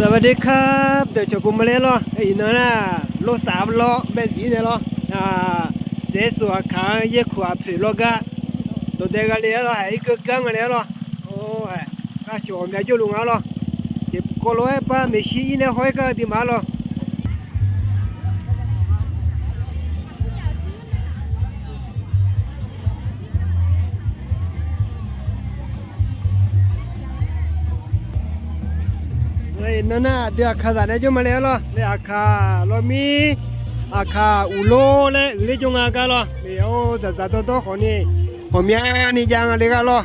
สวัสดีครับเดี๋ยวจะกุมมาเลยเหรอไอ้นั่นน่ะรถ3 ล้อเบนซินเนี่ยเหรอเสียสัวขางเยี่ยขวาผิดรถก็ตัวเด็กกันเลยเหรอไอ้ก็กังกันเลยเหรอโอ้ยก็จอมเนี่ยจุลุงเหรอเก็บกล้วยป้าไม่ชี้เนี่ยห้อยก็ดีมาเหรอนั่นน่ะเดี๋ยวข้าจะเนี่ยจะมาเลยเหรอเนี่ยข้าเรามีข้าอุโลเลยหรือจงอากันเหรอเดี๋ยวจะตัวคนนี้ผมยังนี่ยังอะไรกันเหรอ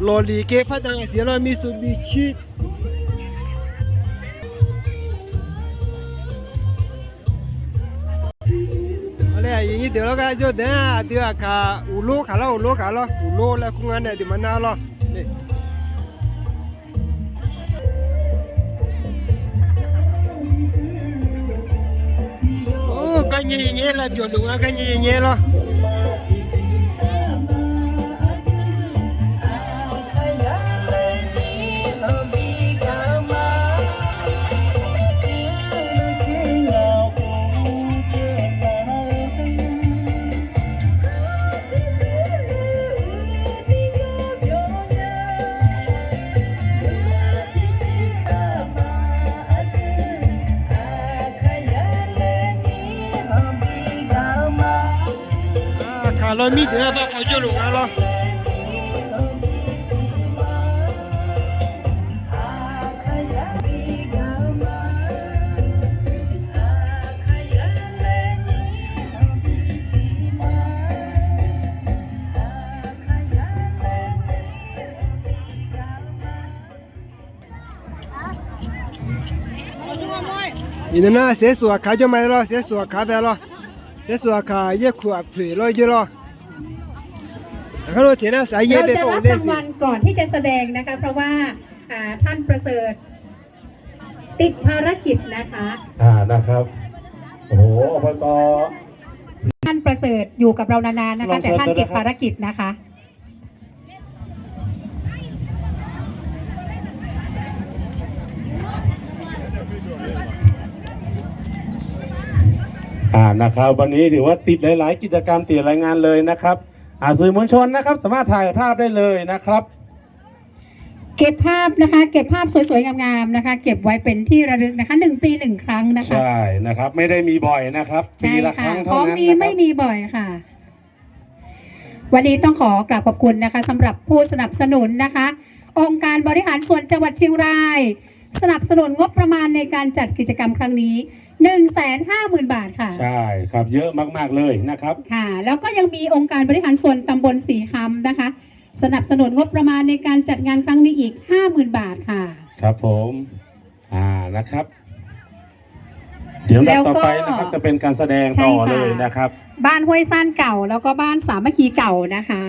โลลีเก็บพัดดังเสียเรามีสุบิชิอะไรอย่างนี้เดี๋ยวเราก็จะเดี๋ยวข้าอุโลข้าเราอุโลแล้วคุณงานเนี่ยที่มันน่าเหรอcái gì nhé là biểu đúng cái gì nhé loเรามีเดี๋ยวบ้าเขาจะลงแล้วนี่นะเสียสัวขาจะไม่หรอเสียสัวขาไปหรอเสียสัวขาเยอะขวบเผยลอยเยอะหรอเราจะรับรางวัลก่อนที่จะแสดงนะคะเพราะว่าท่านประเสริฐติดภารกิจนะคะนะครับโอ้โหอบต.ท่านประเสริฐอยู่กับเรานานๆนะคะแต่ท่านติดภารกิจนะคะนะครับวันนี้ถือว่าติดหลายๆกิจกรรมติดรายงานเลยนะครับสื่อมวลชนนะครับสามารถถ่ายภาพได้เลยนะครับเก็บภาพนะคะเก็บภาพสวยๆงามๆนะคะเก็บไว้เป็นที่ระลึกนะคะ1 ปี 1 ครั้งนะคะใช่นะครับไม่ได้มีบ่อยนะครับปีละครั้งเท่านั้นนะครับไม่มีบ่อยค่ะวันนี้ต้องขอกราบขอบคุณนะคะสำหรับผู้สนับสนุนนะคะองค์การบริหารส่วนจังหวัดเชียงรายสนับสนุนงบประมาณในการจัดกิจกรรมครั้งนี้150,000 บาทค่ะใช่ครับเยอะมากๆเลยนะครับค่ะแล้วก็ยังมีองค์การบริหารส่วนตำบลสีคำนะคะสนับสนุนงบประมาณในการจัดงานครั้งนี้อีก50,000 บาทค่ะครับผมนะครับเดี๋ยวต่อไปนะครับจะเป็นการแสดงต่อเลยนะครับบ้านห้วยซ่านเก่าแล้วก็บ้านสามัคคีเก่านะคะ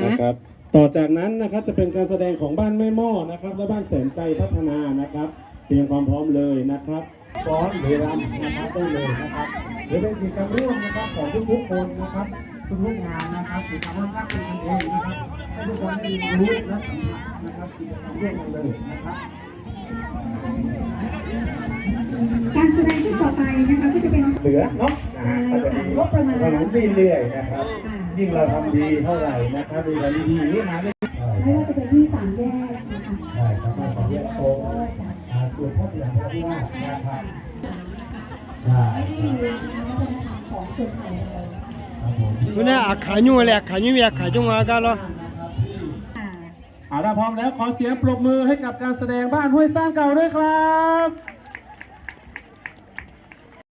ต่อจากนั้นนะครับจะเป็นการแสดงของบ้านแม่หม้อนะครับและบ้านแสนใจพัฒนานะครับเตรียมความพร้อมเลยนะครับฟ้อนหรือรำนะครับได้เลยนะครับหรือเป็นกิจกรรมร่วมนะครับของทุกๆคนนะครับทุกๆงานนะครับกิจกรรมร่วมกันเองนะครับให้ทุกคนได้รู้และสัมผัสนะครับกิจกรรมร่วมกันเลยนะครับการแสดงที่ต่อไปนะคะก็จะเป็นเหลือเนาะก็จะมีขนมเรื่อยๆนะครับยิ่งเราทำดีเท่าไหร่นะครับมีอะไรดีๆนี้มาเลยไม่ว่าจะเป็นที่3 แยกนะคะใช่ครับมา3 แยกโค้งส่วนพ่อเสียงพระพิราชนะครับใช่ไม่ได้ลืมนะคะวัฒนธรรมของชนเผ่าเราคุณน่ะขายยุ่งอะไรขายยุ่งอะไรขายยุ่งอะไรกันเหรอถ้าพร้อมแล้วขอเสียงปรบมือให้กับการแสดงบ้านห้วยซ่านเก่าด้วยครับ